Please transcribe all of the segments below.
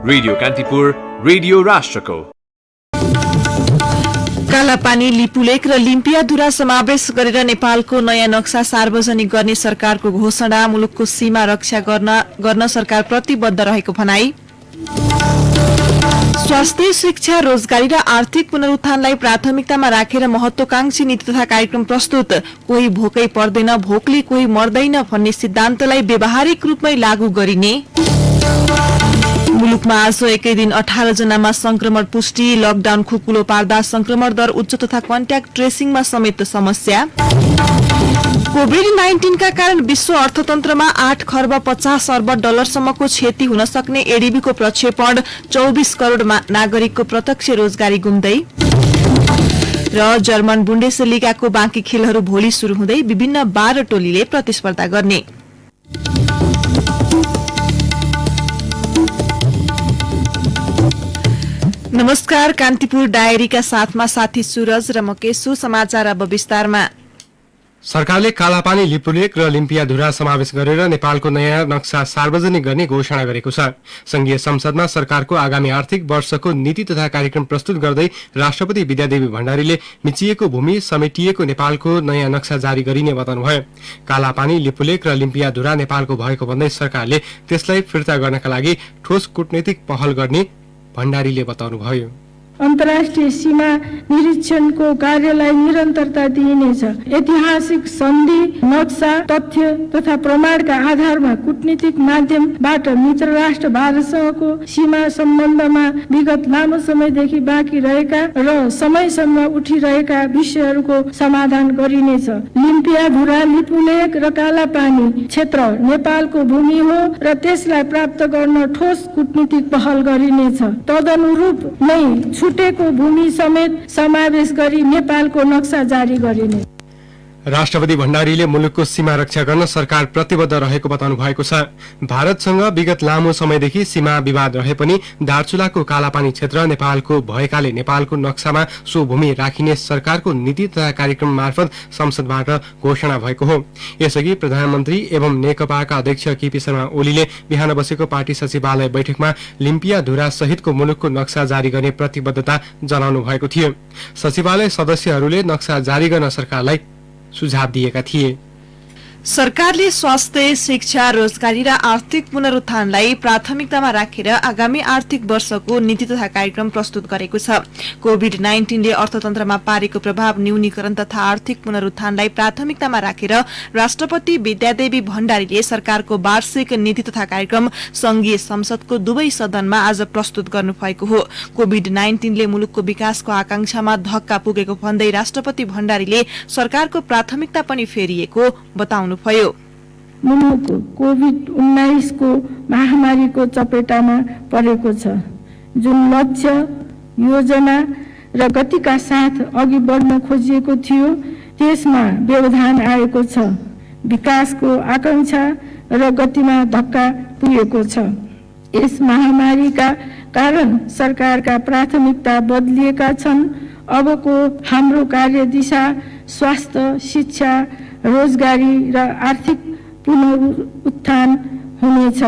Radio Kantipur, radio राष्ट्रको। कालापानी, लिपुलेक र लिम्पियाधुरा समावेश गरेर नेपालको नयाँ नक्सा सार्वजनिक गर्ने सरकारको घोषणा। मुलुकको सीमा रक्षा गर्न सरकार प्रतिबद्ध रहेको भनाई। स्वास्थ्य, शिक्षा, रोजगारी र आर्थिक पुनरुत्थानलाई प्राथमिकतामा राखेर महत्वाकांक्षी नीति तथा कार्यक्रम प्रस्तुत। कोही भोकै पर्दैन, भोकले कोही मर्दैन भन्ने सिद्धान्तलाई व्यावहारिक रूपमै लागू गरिने। मुलुकमा आज एकै दिन 18 जनामा संक्रमण पुष्टि। लकडाउन खुकुलो पार्दा संक्रमण दर उच्च तथा कन्ट्याक्ट ट्रेसिङमा समेत समस्या। कोभिड-19 का कारण विश्व अर्थतन्त्रमा 8 खर्ब 50 अर्ब डलरसम्मको क्षति हुन सक्ने एडीबीको प्रक्षेपण। 24 करोड़ नागरिकको प्रत्यक्ष रोजगारी गुम्दै। र जर्मन बुन्डेसलिगाको बाँकी खेलहरू भोलि शुरू हुँदै विभिन्न 12 टोलीले प्रतिस्पर्धा गर्ने। नमस्कार, कान्तिपुर डायरीका साथमा साथी सूरज र मकेशु। समाचार अब विस्तारमा। सरकारले कालापानी, लिपुलेक र लिम्पियाधुरा समावेश गरेर नेपालको नयाँ नक्सा सार्वजनिक गर्ने घोषणा गरेको छ। संघीय संसदमा सरकारको आगामी आर्थिक वर्षको नीति तथा कार्यक्रम प्रस्तुत गर्दै राष्ट्रपति विद्यादेवी भण्डारीले मिचिएको भूमि समेटिएको नेपालको नयाँ नक्सा जारी गरिने बताउनुभयो। कालापानी, लिपुलेक र लिम्पियाधुरा नेपालको भएको भन्दै सरकारले त्यसलाई फिर्ता गर्नका लागि ठोस कूटनैतिक पहल गर्ने भण्डारीले बताउनुभयो। अन्तर्राष्ट्रिय सीमा निरीक्षणको कार्यलाई निरन्तरता दिइनेछ। ऐतिहासिक सन्धि, नक्सा, तथ्य तथा प्रमाणका आधारमा कूटनीतिक माध्यमबाट मित्र राष्ट्र भारतसँगको सीमा सम्बन्धमा विगत लामो समयदेखि बाँकी रहेका र समयसम्म उठिरहेका विषयहरूको समाधान गरिनेछ। लिम्पियाधुरा, लिपुलेक र कालापानी क्षेत्र नेपालको भूमि हो र त्यसलाई प्राप्त गर्न ठोस कूटनीतिक पहल गरिनेछ। तदनुरूप नै छुटेको भूमि समेत समावेश गरी नेपालको नक्सा जारी गरिने। राष्ट्रपति भण्डारीले मुलुकको सीमा रक्षा गर्न सरकार प्रतिबद्ध रहेको बताउनु भएको छ। भारतसँग विगत लामो समयदेखि सीमा विवाद रहे पनि दार्चुलाको कालापानी क्षेत्र नेपालको भएकाले नेपालको नक्सामा सो भूमि राखिने सरकारको नीति तथा कार्यक्रम मार्फत संसदबाट घोषणा भएको हो। यसअघि प्रधानमन्त्री एवं नेकपाका अध्यक्ष केपी शर्मा ओलीले बिहान बसेको पार्टी सचिवालय बैठकमा लिम्पियाधुरा सहितको मुलुकको नक्सा जारी गर्ने प्रतिबद्धता जनाउनु भएको थियो। सचिवालय सदस्यहरूले नक्सा जारी गर्न सरकारलाई सुझाव दिएका थिए। सरकारले स्वास्थ्य, शिक्षा, रोजगारी र आर्थिक पुनरुत्थानलाई प्राथमिकतामा राखेर आगामी आर्थिक वर्षको नीति तथा कार्यक्रम प्रस्तुत गरेको छ। कोभिड-19 ले अर्थतन्त्रमा पारेको प्रभाव न्यूनीकरण तथा आर्थिक पुनरुत्थानलाई प्राथमिकतामा राखेर राष्ट्रपति विद्यादेवी भण्डारीले सरकारको वार्षिक नीति तथा कार्यक्रम संघीय संसदको दुवै सदनमा आज प्रस्तुत गर्नुभएको हो। कोभिड-19 ले मुलुकको विकासको आकांक्षामा धक्का पुगेको भन्दै राष्ट्रपति भण्डारीले सरकारको प्राथमिकता पनि फेरिएको बताउनु भयो। मुलुक कोभिड-19 को महामारीको चपेटामा परेको छ। जुन लक्ष्य, योजना र गतिका साथ अघि बढ्न खोजिएको थियो त्यसमा व्यवधान आएको छ। विकासको आकांक्षा र गतिमा धक्का पुगेको छ। यस महामारीका कारण सरकारका प्राथमिकता बदलिएका छन्। अबको हाम्रो कार्यदिशा स्वास्थ्य, शिक्षा, रोजगारी र आर्थिक पुनरुत्थान हुनेछ।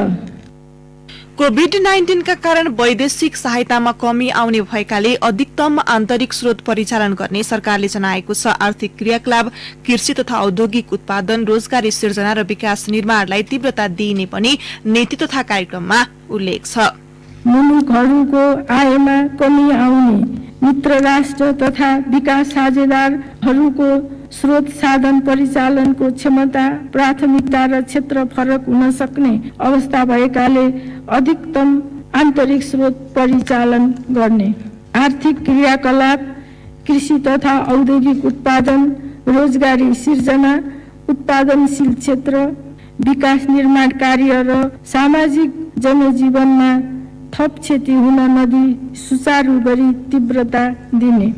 कोभिड-19 का कारण वैदेशिक सहायतामा कमी आउने भएकाले अधिकतम आन्तरिक स्रोत परिचालन गर्ने सरकारले जनाएको छ। आर्थिक क्रियाकलाप, कृषि तथा औद्योगिक उत्पादन, रोजगारी सिर्जना र विकास निर्माणलाई तीव्रता दिइने पनि नीति तथा कार्यक्रममा उल्लेख छ। मुलुकहरूको आयमा कमी आउने, मित्र राष्ट्र तथा विकास साझेदारहरूको स्रोत साधन परिचालनको क्षमता, प्राथमिकता र क्षेत्र फरक हुन सक्ने अवस्था भएकाले अधिकतम आन्तरिक स्रोत परिचालन गर्ने। आर्थिक क्रियाकलाप, कृषि तथा औद्योगिक उत्पादन, रोजगारी सिर्जना, उत्पादनशील क्षेत्र, विकास निर्माण कार्य र सामाजिक जनजीवनमा थप क्षति हुन नदी सुचारू गरी तीव्रता दिने।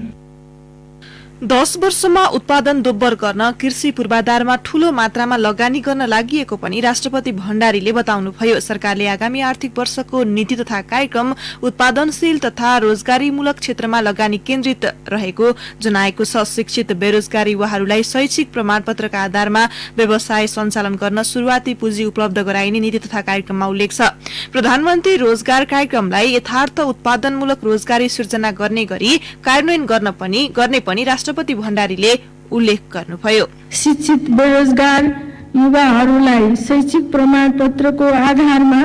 10 वर्षमा उत्पादन दोब्बर गर्न कृषि पूर्वाधारमा ठूलो मात्रामा लगानी गर्न लागि पनि राष्ट्रपति भण्डारीले बताउनुभयो। सरकारले आगामी आर्थिक वर्षको नीति तथा कार्यक्रम उत्पादनशील तथा रोजगारीमूलक क्षेत्रमा लगानी केन्द्रित रहेको जनाएको छ। शिक्षित बेरोजगार युवाहरूलाई शैक्षिक प्रमाणपत्रका आधारमा व्यवसाय सञ्चालन गर्न शुरूआती पुँजी उपलब्ध गराइने नीति तथा कार्यक्रममा उल्लेख छ। प्रधानमन्त्री रोजगार कार्यक्रमलाई यथार्थ उत्पादनमूलक रोजगारी सिर्जना गर्ने गरी कार्यान्वयन गर्ने पनि राष्ट्रपति भण्डारीले उल्लेख गर्नुभयो। शिक्षित बेरोजगार युवाहरूलाई शैक्षिक प्रमाणपत्रको आधारमा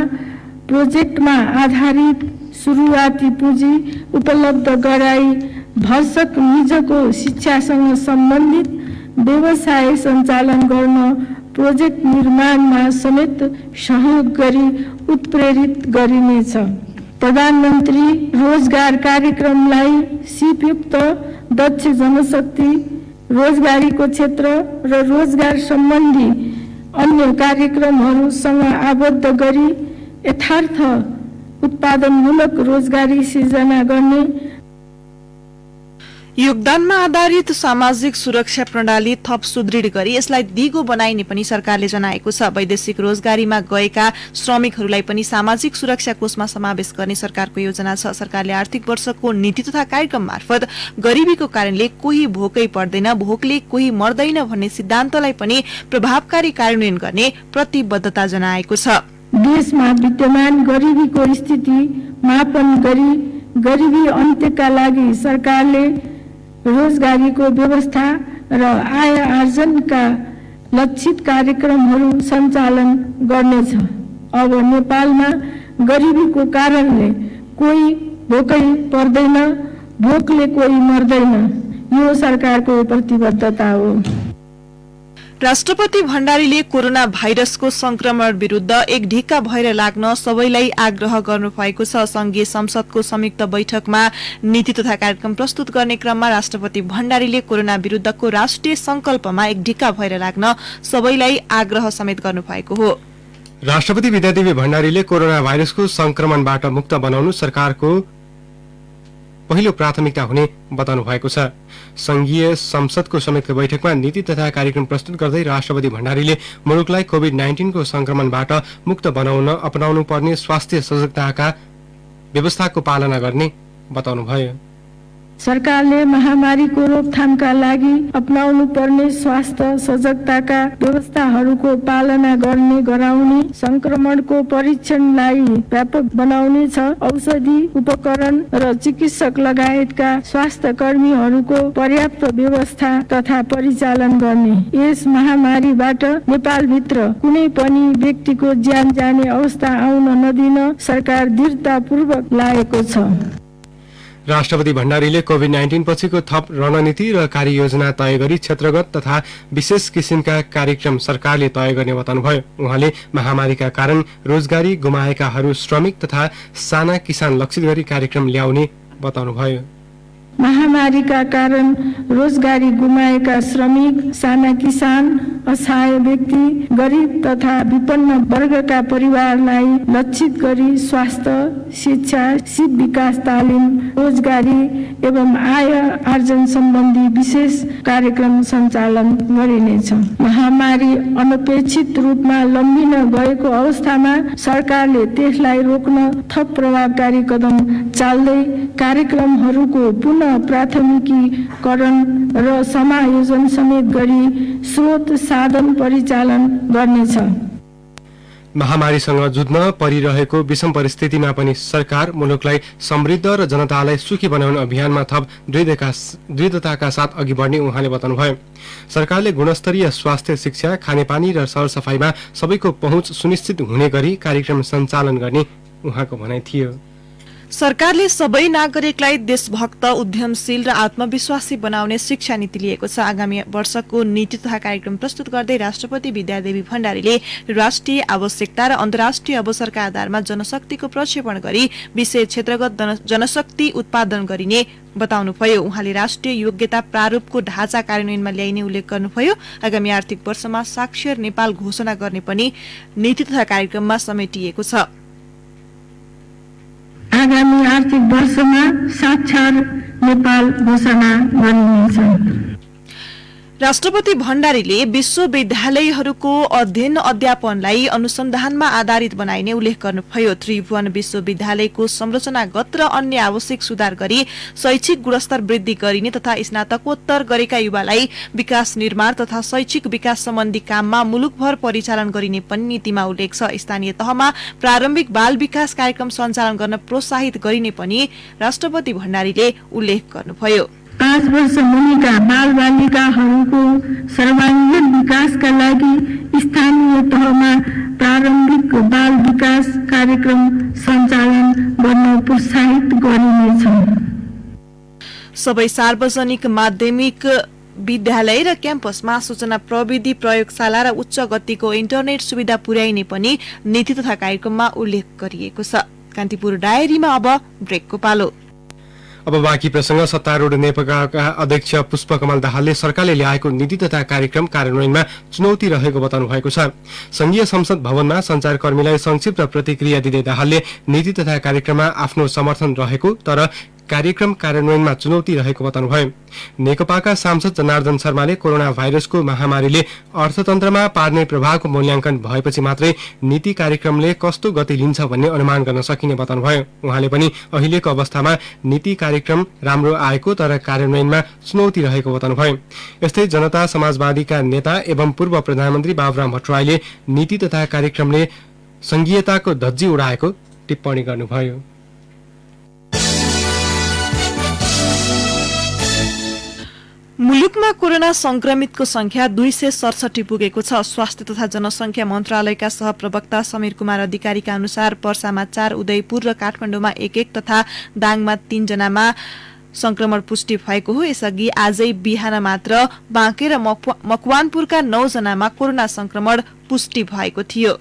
प्रोजेक्टमा आधारित सुरुवाती पुँजी उपलब्ध गराई भरसक निजको शिक्षासँग सम्बन्धित व्यवसाय सञ्चालन गर्न प्रोजेक्ट निर्माणमा समेत सहयोग गरी उत्प्रेरित गरिनेछ। प्रधानमन्त्री रोजगार कार्यक्रमलाई सिपयुक्त दक्ष जनशक्ति, रोजगारीको क्षेत्र र रोजगार सम्बन्धी अन्य कार्यक्रमहरूसँग आबद्ध गरी यथार्थ उत्पादनमूलक रोजगारी सिर्जना गर्ने योगदानमा आधारित सामाजिक सुरक्षा प्रणाली थप सुदृढ गरी यसलाई दिगो बनाइने पनि सरकारले जनाएको छ। वैदेशिक रोजगारीमा गएका श्रमिकहरूलाई पनि सामाजिक सुरक्षा कोषमा समावेश गर्ने सरकारको योजना छ। सरकारले आर्थिक वर्षको नीति तथा कार्यक्रम मार्फत गरीबीको कारणले कोही भोकै पर्दैन, भोकले कोही मर्दैन भन्ने सिद्धान्तलाई पनि प्रभावकारी कार्यान्वयन गर्ने प्रतिबद्धता जनाएको छ। देशमा विद्यमान गरीबीको स्थिति मापन गरी गरीबी अन्त्यका लागि सरकारले रोजगारीको व्यवस्था र आय आर्जनका लक्षित कार्यक्रमहरू सञ्चालन गर्नेछ। अब नेपालमा गरीबीको कारणले कोही भोकै पर्दैन, भोकले कोही मर्दैन, यो सरकारको प्रतिबद्धता हो। राष्ट्रपति भण्डारीले कोरोना भाइरसको संक्रमण विरूद्ध एक ढिक्का भएर लाग्न सबैलाई आग्रह गर्नुभएको छ। संघीय संसदको संयुक्त बैठकमा नीति तथा कार्यक्रम प्रस्तुत गर्ने क्रममा राष्ट्रपति भण्डारीले कोरोना विरूद्धको राष्ट्रिय संकल्पमा एक ढिक्का भएर लाग्न सबैलाई आग्रह समेत गर्नुभएको हो। राष्ट्रपति विद्यादेवी भण्डारीले कोरोना भाइरसको संक्रमणबाट मुक्त बनाउनु सरकारको पहिलो प्राथमिकता हुने बताउनु भएको छ। संघीय संसदको संयुक्त बैठकमा नीति तथा कार्यक्रम प्रस्तुत गर्दै राष्ट्रपति भण्डारीले मुलुकलाई कोभिड-19 को संक्रमणबाट मुक्त बनाउन अपनाउनु पर्ने स्वास्थ्य सजगताका व्यवस्थाको पालना गर्ने बताउनुभयो। सरकारले महामारीको रोकथामका लागि अपनाउनु पर्ने स्वास्थ्य सजगताका व्यवस्थाहरूको पालना गर्ने गराउने, संक्रमणको परीक्षणलाई व्यापक बनाउने छ। औषधि, उपकरण र चिकित्सक लगायतका स्वास्थ्य कर्मीहरूको पर्याप्त व्यवस्था तथा परिचालन गर्ने, यस महामारीबाट नेपालभित्र कुनै पनि व्यक्तिको ज्यान जाने अवस्था आउन नदिन सरकार दृढतापूर्वक लागेको छ। राष्ट्रपति भण्डारीले कोभिड-19 पछिको थप रणनीति र कार्ययोजना तय गरी क्षेत्रगत तथा विशेष किसिमका कार्यक्रम सरकारले तय गर्ने बताउनुभयो। उहाँले महामारीका कारण रोजगारी गुमाएकाहरू, श्रमिक तथा साना किसान लक्षित गरी कार्यक्रम ल्याउने बताउनुभयो। महामारीका कारण रोजगारी गुमाएका श्रमिक, साना किसान, असहाय व्यक्ति, गरिब तथा विपन्न वर्गका परिवारलाई लक्षित गरी स्वास्थ्य, शिक्षा, सिप विकास तालिम, रोजगारी एवं आय आर्जन सम्बन्धी विशेष कार्यक्रम सञ्चालन गरिनेछ। महामारी अनपेक्षित रूपमा लम्बिन गएको अवस्थामा सरकारले त्यसलाई रोक्न थप प्रभावकारी कदम चाल्दै कार्यक्रमहरूको पुनः प्राथमिकीकरण र समायोजन समेत गरी स्रोत साधन परिचालन गर्नेछ। महामारीसँग जुझ्न परिरहेको विषम परिस्थितिमा पनि सरकार मुलुकलाई समृद्ध र जनतालाई सुखी बनाउने अभियानमा थप दृढताका साथ अघि बढ्ने उहाँले बताउनुभयो। सरकारले गुणस्तरीय स्वास्थ्य, शिक्षा, खानेपानी र सरसफाइमा सबैको पहुँच सुनिश्चित हुने गरी कार्यक्रम सञ्चालन गर्ने उहाँको भनाइ थियो। सरकारले सबै नागरिकलाई देशभक्त, उद्यमशील र आत्मविश्वासी बनाउने शिक्षा नीति लिएको छ। आगामी वर्षको नीति तथा कार्यक्रम प्रस्तुत गर्दै राष्ट्रपति विद्यादेवी भण्डारीले राष्ट्रिय आवश्यकता र अन्तर्राष्ट्रिय अवसरका आधारमा जनशक्तिको प्रक्षेपण गरी विषय क्षेत्रगत जनशक्ति उत्पादन गरिने बताउनुभयो। उहाँले राष्ट्रिय योग्यता प्रारूपको ढाँचा कार्यान्वयनमा ल्याइने उल्लेख गर्नुभयो। आगामी आर्थिक वर्षमा साक्षर नेपाल घोषणा गर्ने पनि नीति तथा कार्यक्रममा समेटिएको छ। आगामी आर्थिक वर्षमा साक्षर नेपाल घोषणा गरिनेछ। राष्ट्रपति भण्डारीले विश्वविद्यालयहरूको अध्ययन अध्यापनलाई अनुसन्धानमा आधारित बनाइने उल्लेख गर्नुभयो। त्रिभुवन विश्वविद्यालयको संरचनागत र अन्य आवश्यक सुधार गरी शैक्षिक गुणस्तर वृद्धि गरिने तथा स्नातकोत्तर गरेका युवालाई विकास निर्माण तथा शैक्षिक विकास सम्बन्धी काममा मुलुकभर परिचालन गरिने पनि नीतिमा उल्लेख छ। स्थानीय तहमा प्रारम्भिक बाल विकास कार्यक्रम सञ्चालन गर्न प्रोत्साहित गरिने पनि राष्ट्रपति भण्डारीले उल्लेख गर्नुभयो। 5 वर्ष मुनिका बालबालिकाहरूको सर्वाङ्गीण विकासका लागि स्थानीय तहमा प्रारम्भिक बाल विकास कार्यक्रम सञ्चालन गर्न प्रोत्साहित गरिनेछ। सबै सार्वजनिक माध्यमिक विद्यालय र क्याम्पसमा सूचना प्रविधि प्रयोगशाला र उच्च गतिको इन्टरनेट सुविधा पुर्याइने पनि नीति तथा कार्यक्रममा उल्लेख गरिएको छ। कान्तिपुर डायरीमा अब ब्रेकको पालो। अब बाँकी प्रसंग। सत्तारूढ़ नेकपाका अध्यक्ष पुष्पकमल दाहालले सरकारले ल्याएको नीति तथा कार्यक्रम कार्यान्वयनमा चुनौती रहेको बताउनु भएको छ। संघीय संसद भवनमा संचारकर्मीलाई संक्षिप्त प्रतिक्रिया दिँदै दाहालले नीति तथा कार्यक्रममा आफ्नो समर्थन रहेको तर कार्यक्रम कार्यान्वयनमा चुनौती रहेको बताउनुभयो। नेकपाका सांसद जनार्दन शर्माले कोरोना भाइरसको महामारीले अर्थतन्त्रमा पार्ने प्रभावको मूल्याङ्कन भएपछि मात्रै नीति कार्यक्रमले कस्तो गति लिन्छ भन्ने अनुमान गर्न सकिने बताउनुभयो। उहाँले पनि अहिलेको अवस्थामा नीति कार्यक्रम राम्रो आएको तर कार्यान्वयनमा चुनौती रहेको बताउनुभयो। यस्तै जनता समाजवादीका नेता एवं पूर्व प्रधानमन्त्री बाबुराम भट्टराईले नीति तथा कार्यक्रमले संघीयताको धज्जी उडाएको टिप्पणी गर्नुभयो। मुलुकमा कोरोना संक्रमितको संख्या 267 पुगेको छ। स्वास्थ्य तथा जनसंख्या मन्त्रालयका सहप्रवक्ता समीर कुमार अधिकारीका अनुसार पर्सामा 4, उदयपुर र काठमाडौँमा 1 तथा दाङमा 3 जनामा संक्रमण पुष्टि भएको हो। यसअघि आजै बिहान मात्र बाँके र मकवानपुरका 9 जनामा कोरोना संक्रमण पुष्टि भएको थियो।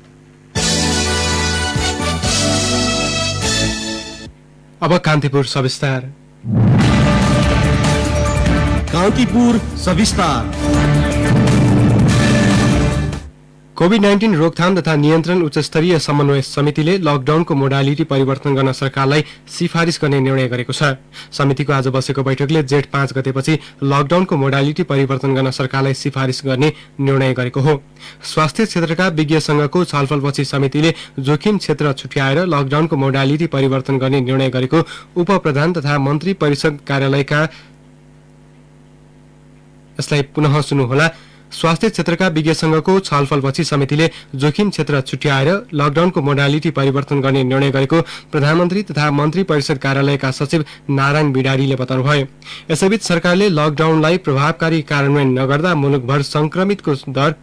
अब कान्तिपुर सविस्तार। कान्तिपुर सविस्तार। कोभिड-19 रोकथाम तथा नियन्त्रण उच्चस्तरीय समन्वय समितिले लकडाउनको मोडालिटी परिवर्तन गर्न सरकारलाई सिफारिस गर्ने निर्णय गरेको छ। समितिको आज बसेको बैठकले जेठ 5 गतेपछि लकडाउनको मोडालिटी परिवर्तन गर्न सरकारलाई सिफारिस गर्ने निर्णय गरेको हो। स्वास्थ्य क्षेत्रका विज्ञसँगको छलफलपछि समितिले जोखिम क्षेत्र छुट्याएर लकडाउनको मोडालिटी परिवर्तन गर्ने निर्णय गरेको उपप्रधान तथा मन्त्री परिषद कार्यालयका यसलाई पुनः सुन्नुहोला। स्वास्थ्य क्षेत्रका विज्ञसँगको छलफलपछि समितिले जोखिम क्षेत्र छुट्याएर लकडाउनको मोडालिटी परिवर्तन गर्ने निर्णय गरेको प्रधानमन्त्री तथा मन्त्री परिषद कार्यालयका सचिव नारायण बिडारीले बताउनुभयो। यसैबीच सरकारले लकडाउनलाई प्रभावकारी कार्यान्वयन नगर्दा मुलुकभर संक्रमितको दर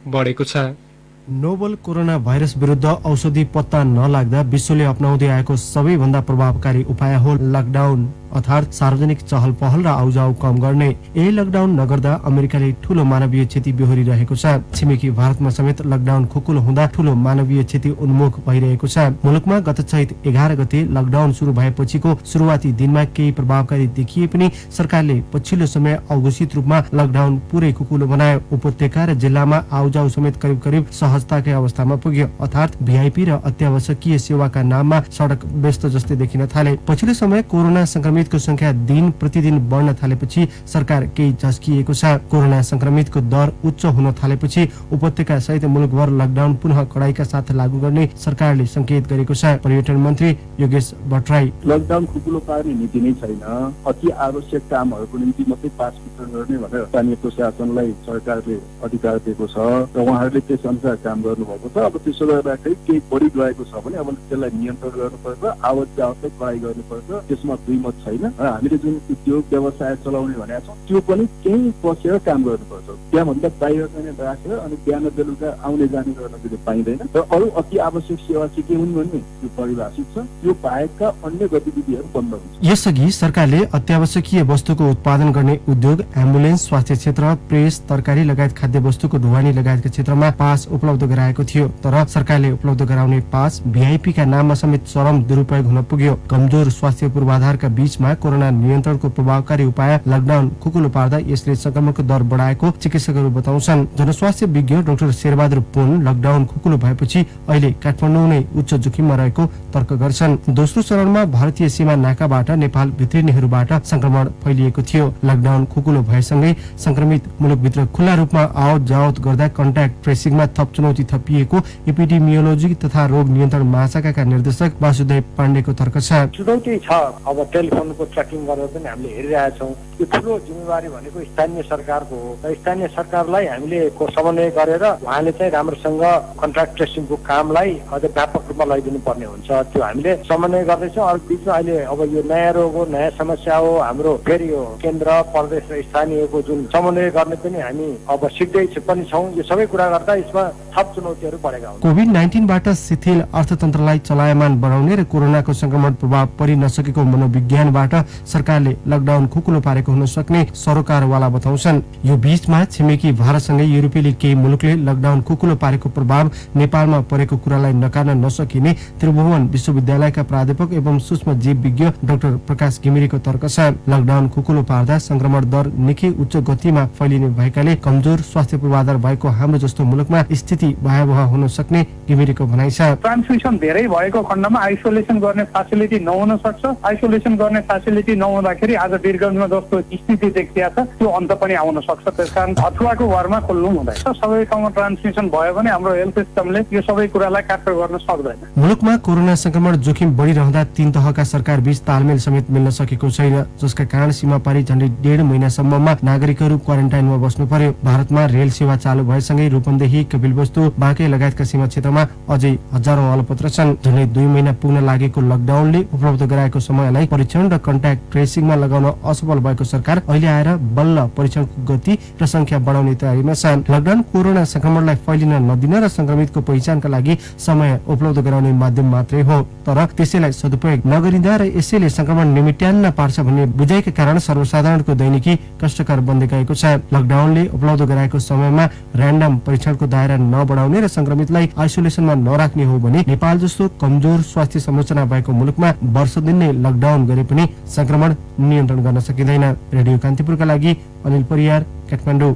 बढेको छ। नोभल कोरोना भाइरस विरुद्ध औषधि पत्ता नलाग्दा विश्वले अपनाउँदै आएको सबैभन्दा प्रभावकारी उपाय हो लकडाउन, अर्थात् सार्वजनिक चहल पहल र आउजाउ कम गर्ने। यही लकडाउन नगर्दा अमेरिकाले ठूलो मानवीय क्षति बेहोरिरहेको छ। छिमेकी भारतमा समेत लकडाउन खुकुलो हुँदा ठूलो मानवीय क्षति उन्मुख भइरहेको छ। मुलुकमा गत चैत 11 गते लकडाउन सुरु भएपछिको सुरुवाती दिनमा केही प्रभावकारी देखिए पनि सरकारले पछिल्लो समय अघोषित रूपमा लकडाउन पुरै खुकुलो बनायो। उपत्यका र जिल्लामा आउजाउ समेत करिब करिब सहजताकै अवस्थामा पुग्यो, अर्थात् भिआइपी र अत्यावश्यकीय सेवाका नाममा सडक व्यस्त जस्तै देखिन थाले। पछिल्लो समय कोरोना संक्रमितको संख्या दिन प्रतिदिन बढ्न थालेपछि सरकार केही झस्किएको छ। कोरोना संक्रमितको दर उच्च हुन थालेपछि उपत्यका सहित मुलुकभर लकडाउन पुनः कडाइका साथ लागू गर्ने सरकारले संकेत गरेको छ। पर्यटन मन्त्री योगेश भट्टराई लकडाउन खुकुलो पार्ने नीति नै छैन, अति आवश्यक कामहरूको निम्ति मात्रै पास वितरण गर्ने भनेर स्थानीय प्रशासनलाई सरकारले अधिकार दिएको छ र उहाँहरूले त्यस अनुसार काम गर्नुभएको छ। अब त्यसो गर्दाखेरि केही बढी गएको छ भने अब त्यसलाई नियन्त्रण गर्नुपर्छ, आवत जावतलाई कडाइ गर्नुपर्छ। त्यसमा दुई मत छैन। हामीले जुन उद्योग व्यवसाय चलाउने भनेका छौँ त्यो पनि केही बसेर काम गर्नुपर्छ। त्यहाँभन्दा बाहिर चाहिँ राखेर अनि बिहान बेलुका आउने जाने गर्न त्यो पाइँदैन। र अरू अति आवश्यक सेवा चाहिँ के हुन् भन्ने त्यो परिभाषित छ। त्यो बाहेकका अन्य गतिविधिहरू बन्द हुन्छ। यसअघि सरकारले अत्यावश्यकीय वस्तुको उत्पादन गर्ने उद्योग, एम्बुलेन्स, स्वास्थ्य क्षेत्र, प्रेस, तरकारी लगायत खाद्य वस्तुको ढुवानी लगायतका क्षेत्रमा पास उपलब्ध गराएको थियो। तर सरकारले उपलब्ध गराउने पास भिआइपी का नाममा समेत चरम दुरुपयोग हुन पुग्यो। कमजोर स्वास्थ्य पूर्वाधारका बीच बीचमा कोरोना नियन्त्रणको प्रभावकारी उपाय लकडाउन खुकुलो पार्दा यसले संक्रमणको दर बढाएको चिकित्सकहरू बताउँछन्। जनस्वास्थ्य विज्ञ डाक्टर शेरबहादुर पुन लकडाउन खुकुलो भएपछि अहिले काठमाडौँ नै उच्च जोखिममा रहेको तर्क गर्छन्। दोस्रो चरणमा भारतीय सीमा नाकाबाट नेपाल भित्रिनेहरूबाट संक्रमण फैलिएको थियो। लकडाउन खुकुलो भएसँगै संक्रमित मुलुकभित्र खुल्ला रूपमा आवत जावत गर्दा कन्ट्याक्ट ट्रेसिङमा थप चुनौती थपिएको एपिडेमियोलोजी तथा रोग नियन्त्रण महाशाखाका निर्देशक वासुदेव पाण्डेको तर्क छ। चुनौती छ। अब टेलिफोनको ट्र्याकिङ गरेर पनि हामीले हेरिरहेका छौँ। यो ठुलो जिम्मेवारी भनेको स्थानीय सरकारको हो र स्थानीय सरकारलाई हामीले समन्वय गरेर उहाँले चाहिँ राम्रोसँग कन्ट्याक्ट ट्रेसिङको कामलाई अझ व्यापक रूपमा लैदिनु पर्ने हुन्छ। त्यो हामीले समन्वय गर्दैछौँ। अरू बिचमा अहिले अब यो नयाँ रोग हो, नयाँ समस्या हो। हाम्रो फेरि यो केन्द्र प्रदेश र स्थानीयको जुन समन्वय गर्ने पनि हामी अब सिक्दै पनि छौँ। यो सबै कुरा गर्दा यसमा थप चुनौतीहरू बढेका हुन्। कोभिड-19बाट शिथिल अर्थतन्त्रलाई चलायमान बनाउने र कोरोनाको संक्रमण प्रभाव परि नसकेको मनोविज्ञानबाट सरकारले लकडाउन खुकुलो पारेको हुन सक्ने सरोकारवाला बताउँछन्। यो बीचमा छिमेकी भारतसँगै युरोपेली केही मुलुकले लकडाउन खुकुलो पारेको प्रभाव नेपालमा परेको कुरालाई नकार्न नसकिने त्रिभुवन विश्वविद्यालयका प्राध्यापक एवं सूक्ष्म जीव विज्ञ डाक्टर प्रकाश घिमिरेको तर्क छ। लकडाउन खुकुलो पार्दा संक्रमण दर निकै उच्च गतिमा फैलिने भएकाले कमजोर स्वास्थ्य पूर्वाधार भएको हाम्रो जस्तो मुलुकमा स्थिति भयावह हुन सक्ने घिमिरेको भनाइ छ। ट्रान्समिसन धेरै भएको खण्डमा आइसोलेसन गर्ने फेसिलिटी नहुन सक्छ। आइसोलेसन गर्ने फेसिलिटी नहुँदाखेरि आज वीरगञ्जमा जस्तो स्थिति देखिया छ त्यो अन्त पनि आउन सक्छ। त्यसकारण अथवाको भरमा खोल्नु हुँदैन। सबै ठाउँमा ट्रान्समिसन भयो भने हाम्रो हेल्थ सिस्टमले यो सबै कुरालाई क्याप्चर गर्न सक्दैन। मुलुकमा कोरोना संक्रमण जोखिम बढिरहँदा तीन तहका सरकार बीच तालमेल समेत मिल्न सकेको छैन, जसका कारण सीमा पारी झण्डै 1.5 महिनासम्ममा नागरिकहरू क्वारेन्टाइनमा बस्नु पर्यो। भारतमा रेल सेवा चालु भएसँगै रूपन्देही, कपिलवस्तु, बाँके लगायतका सीमा क्षेत्रमा अझै हजारौं अलपत्र छन्। झण्डै 2 महिना पुग्न लागेको लकडाउनले उपलब्ध गराएको समयलाई परीक्षण र कन्ट्याक्ट ट्रेसिङमा लगाउन असफल भएको सरकार अहिले आएर बल्ल परीक्षणको गति र संख्या बढाउने तयारीमा छ। लकडाउन कोरोना संक्रमणलाई फैलिन नदिन र संक्रमितको पहिचानका लागि समय उपलब्ध गराउने माध्यम मात्रै हो, तर त्यसैलाई सदुपयोग नगरिँदा र यसैले संक्रमण निमिट्यान्न पार्छ भन्ने बुझाइका कारण सर्वसाधारणको दैनिकी कष्टकर बन्दै गएको छ। लकडाउनले उपलब्ध गराएको समयमा र्यान्डम परीक्षणको दायरा नबढाउने र संक्रमितलाई आइसोलेसनमा नराख्ने हो भने नेपाल जस्तो कमजोर स्वास्थ्य संरचना भएको मुलुकमा वर्ष दिन नै लकडाउन गरे पनि संक्रमण नियन्त्रण गर्न सकिँदैन। रेडियो कान्तिपुरका लागि अनिल परियार, काठमाडौँ।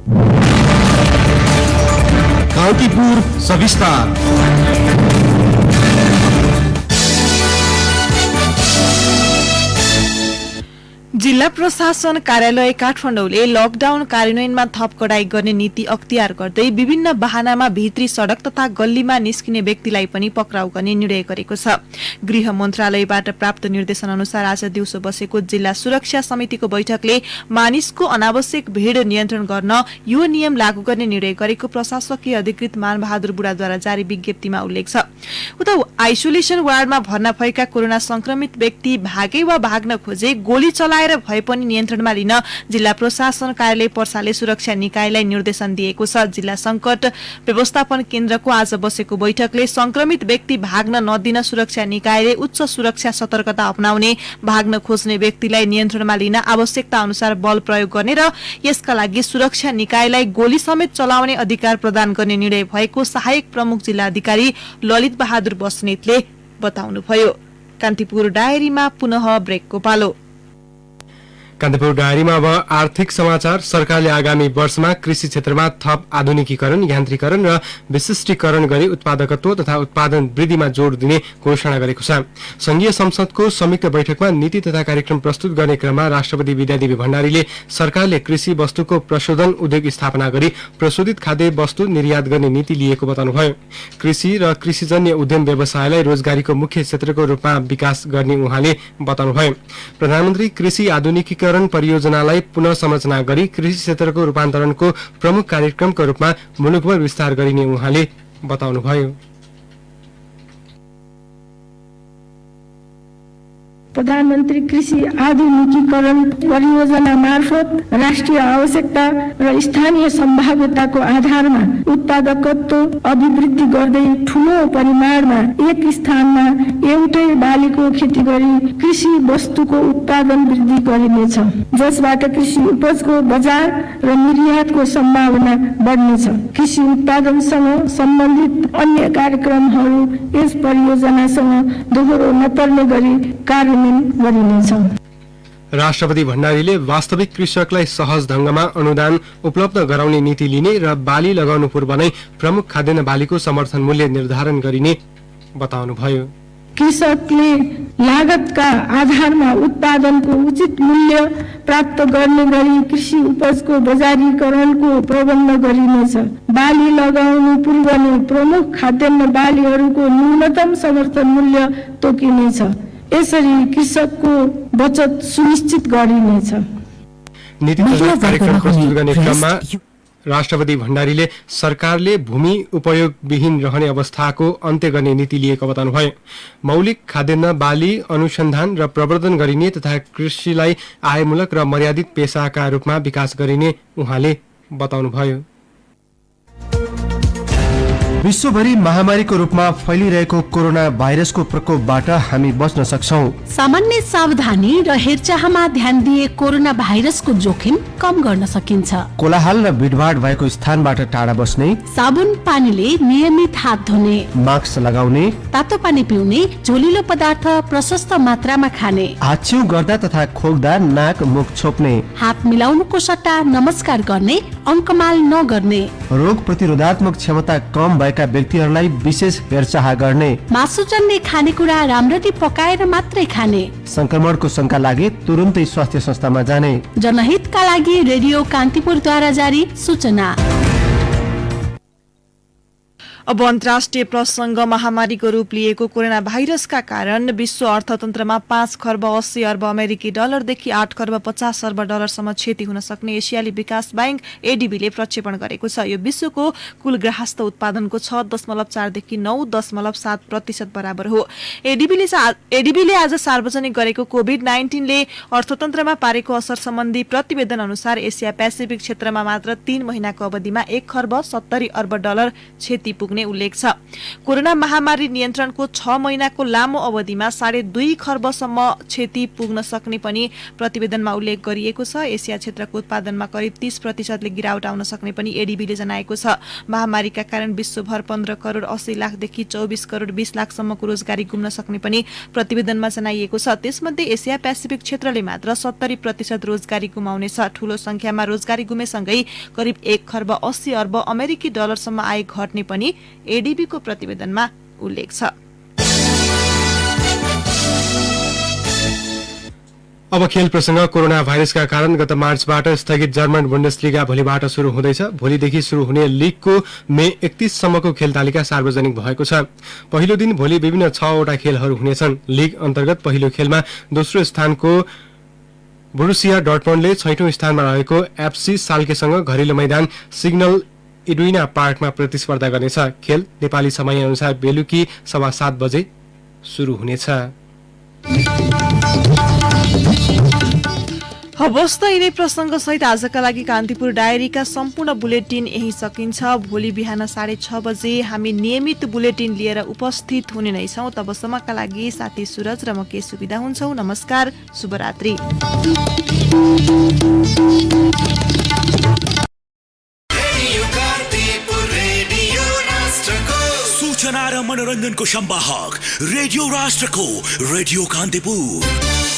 कान्तिपुर सविस्तार। जिल्ला प्रशासन कार्यालय काठमाडौँले लकडाउन कार्यान्वयनमा थप कडाई गर्ने नीति अख्तियार गर्दै विभिन्न बहानामा भित्री सड़क तथा गल्लीमा निस्किने व्यक्तिलाई पनि पक्राउ गर्ने निर्णय गरेको छ। गृह मन्त्रालयबाट प्राप्त निर्देशन अनुसार आज दिउँसो बसेको जिल्ला सुरक्षा समितिको बैठकले मानिसको अनावश्यक भीड़ नियन्त्रण गर्न यो नियम लागू गर्ने निर्णय गरेको प्रशासकीय अधिकृत मानबहादुर बुढाद्वारा जारी विज्ञप्तिमा उल्लेख छ। उता आइसोलेसन वार्डमा भर्ना भएका कोरोना संक्रमित व्यक्ति भागे वा भाग्न खोजे गोली चलाएर भए पनि नियन्त्रणमा लिन जिल्ला प्रशासन कार्यालय पर्साले सुरक्षा निकायलाई निर्देशन दिएको छ। जिल्ला संकट व्यवस्थापन केन्द्रको आज बसेको बैठकले संक्रमित व्यक्ति भाग्न नदिन सुरक्षा निकायले उच्च सुरक्षा सतर्कता अपनाउने, भाग्न खोज्ने व्यक्तिलाई नियन्त्रणमा लिन आवश्यकता अनुसार बल प्रयोग गर्ने र यसका लागि सुरक्षा निकायलाई गोली समेत चलाउने अधिकार प्रदान गर्ने निर्णय भएको सहायक प्रमुख जिल्ला अधिकारी ललित बहादुर बस्नेतले बताउनुभयो। कान्तिपुर डायरीमा पुनः ब्रेकको पालो। कान्तिपुर डायरीमा अब आर्थिक समाचार। सरकारले आगामी वर्षमा कृषि क्षेत्रमा थप आधुनिकीकरण, यान्त्रिकरण र विशिष्टीकरण गरी उत्पादकत्व तथा उत्पादन वृद्धिमा जोड़ दिने घोषणा गरेको छ। संघीय संसदको संयुक्त बैठकमा नीति तथा कार्यक्रम प्रस्तुत गर्ने क्रममा राष्ट्रपति विद्यादेवी भण्डारीले सरकारले कृषि वस्तुको प्रशोधन उद्योग स्थापना गरी प्रशोधित खाद्य वस्तु निर्यात गर्ने नीति लिएको बताउनुभयो। कृषि र कृषिजन्य उद्यम व्यवसायलाई रोजगारीको मुख्य क्षेत्रको रूपमा विकास गर्ने उहाँले बताउनुभयो। प्रधानमन्त्री कृषि आधुनिकीकरण परियोजनालाई पुनः संरचना गरी कृषि क्षेत्रको रूपान्तरणको प्रमुख कार्यक्रमको रूपमा मुलुकभर विस्तार गरिने उहाँले बताउनुभयो। प्रधानमन्त्री कृषि आधुनिकीकरण परियोजना मार्फत राष्ट्रिय आवश्यकता र स्थानीय सम्भाव्यताको आधारमा उत्पादकत्व अभिवृद्धि गर्दै ठूलो परिमाणमा एक स्थानमा एउटै बालीको खेती गरी कृषि वस्तुको उत्पादन वृद्धि गरिनेछ, जसबाट कृषि उपजको बजार र निर्यातको सम्भावना बढ्नेछ। कृषि उत्पादनसँग सम्बन्धित अन्य कार्यक्रमहरू यस परियोजनासँग दोहोरो नपर्ने गरी कार्यान्वयन गरिनेछ। राष्ट्रपति भण्डारीले वास्तविक कृषकलाई सहज ढंगमा अनुदान उपलब्ध गराउने नीति लिने र बाली लगाउनु पूर्व नै प्रमुख खाद्यान्न बालीको समर्थन मूल्य निर्धारण गरिने बताउनुभयो। कृषकले लागतका आधारमा उत्पादनको उचित मूल्य प्राप्त गर्ने गरी कृषि उपजको बजारीकरणको प्रबन्ध गरिनेछ। बाली लगाउनु पूर्व नै प्रमुख खाद्यान्न बालीहरूको न्यूनतम समर्थन मूल्य तोकिनेछ। यसरी कृषकको बचत सुनिश्चित गरिनेछ। नीति तथा कार्यक्रम प्रस्तुत गर्ने क्रममा राष्ट्रपति भण्डारीले सरकारले भूमि उपयोगविहीन रहने अवस्थाको अन्त्य गर्ने नीति लिएको बताउनुभयो। मौलिक खाद्यान्न बाली अनुसन्धान र प्रवर्धन गरिने तथा कृषिलाई आयमूलक र मर्यादित पेसाका रूपमा विकास गरिने उहाँले बताउनुभयो। विश्वभरि महामारीको रूपमा फैलिरहेको कोरोना भाइरसको प्रकोपबाट हामी बच्न सक्छौं। सामान्य सावधानी र हेरचाहमा ध्यान दिए कोरोना भाइरसको जोखिम कम गर्न सकिन्छ। कोलाहल र भिडभाड भएको स्थानबाट टाढा बस्ने, साबुन पानीले नियमित हात धुने, मास्क लगाउने, तातो पानी पिउने, झोलिलो पदार्थ प्रशस्त मात्रामा खाने, हाच्छिउ गर्दा तथा खोक्दा नाक मुख छोप्ने, हात मिलाउनुको सट्टा नमस्कार गर्ने, अङ्कमाल नगर्ने, रोग प्रतिरोधात्मक क्षमता कम भएका व्यक्तिहरूलाई विशेष हेरचाह गर्ने, मासुजन्य खानेकुरा राम्ररी पकाएर मात्रै खाने, संक्रमणको शंका लागे तुरुन्तै स्वास्थ्य संस्थामा जाने। जनहितका लागि रेडियो कान्तिपुरद्वारा जारी सूचना। अब अन्तर्राष्ट्रिय प्रसंग महामारीको रूप लिएको कोरोना भाइरसका कारण विश्व अर्थतन्त्रमा 5 खर्ब 80 अर्ब अमेरिकी डलरदेखि 8 खर्ब 50 अर्ब डलरसम्म क्षति हुन सक्ने एसियाली विकास बैंक एडीबीले प्रक्षेपण गरेको छ। यो विश्वको कुल गृहस्थ उत्पादनको 6.4 देखि 9.7% बराबर हो। एडीबीले आज सार्वजनिक गरेको कोभिड-19ले अर्थतन्त्रमा पारेको असर सम्बन्धी प्रतिवेदन अनुसार एसिया पेसिफिक क्षेत्रमा मात्र 3 महिनाको अवधिमा 1 खर्ब 70 अर्ब डलर क्षति पुग्ने उल्लेख छ। कोरोना महामारी नियन्त्रणको 6 महिनाको लामो अवधिमा 2.5 खर्बसम्म क्षति पुग्न सक्ने पनि प्रतिवेदनमा उल्लेख गरिएको छ। एसिया क्षेत्रको उत्पादनमा करिब 30% गिरावट आउन सक्ने पनि एडीबीले जनाएको छ। महामारीका कारण विश्वभर 15 करोड 80 लाखदेखि 24 करोड 20 लाखसम्मको रोजगारी गुम्न सक्ने पनि प्रतिवेदनमा जनाइएको छ। त्यसमध्ये एसिया पेसिफिक क्षेत्रले मात्र 70% रोजगारी गुमाउनेछ। ठूलो संख्यामा रोजगारी गुमेसँगै करिब 1 खर्ब 80 अर्ब अमेरिकी डलरसम्म आय घट्ने पनि एडीबीको प्रतिवेदनमा उल्लेख छ। अब खेल प्रसंग। कोरोना भाइरसका कारण गत मार्चबाट स्थगित जर्मन बुन्डेसलिगा भोलिबाट शुरू हुँदैछ। भोलिदेखि शुरू हुने लीगको मे 31 सम्मको खेल तालिका सार्वजनिक भएको छ। पहिलो दिन भोलि विभिन्न 6 वटा खेलहरू हुनेछन्। लीग अन्तर्गत पहिलो खेलमा दोस्रो स्थानको बोरुसिया डर्टमन्डले 6औं स्थानमा रहेको एफसी साल्केसँग घरेलु मैदान सिग्नल इडुइना पार्कमा प्रतिस्पर्धा गर्नेछ। खेल नेपाली समय अनुसार बेलुकी 7:15 बजे शुरू हुनेछ। हवस् त यिनै प्रसंग सहित आजका लागि कान्तिपुर डायरीका सम्पूर्ण बुलेटिन यही सकिन्छ। भोलि बिहान 6:30 बजे हामी नियमित बुलेटिन लिएर उपस्थित हुने नै छौं। तबसम्मका लागि साथी सुरज र म के सुविधा हुन्छौ। नमस्कार, शुभरात्रि। सूचना र मनोरञ्जनको संवाहक रेडियो राष्ट्रको रेडियो कान्तिपुर।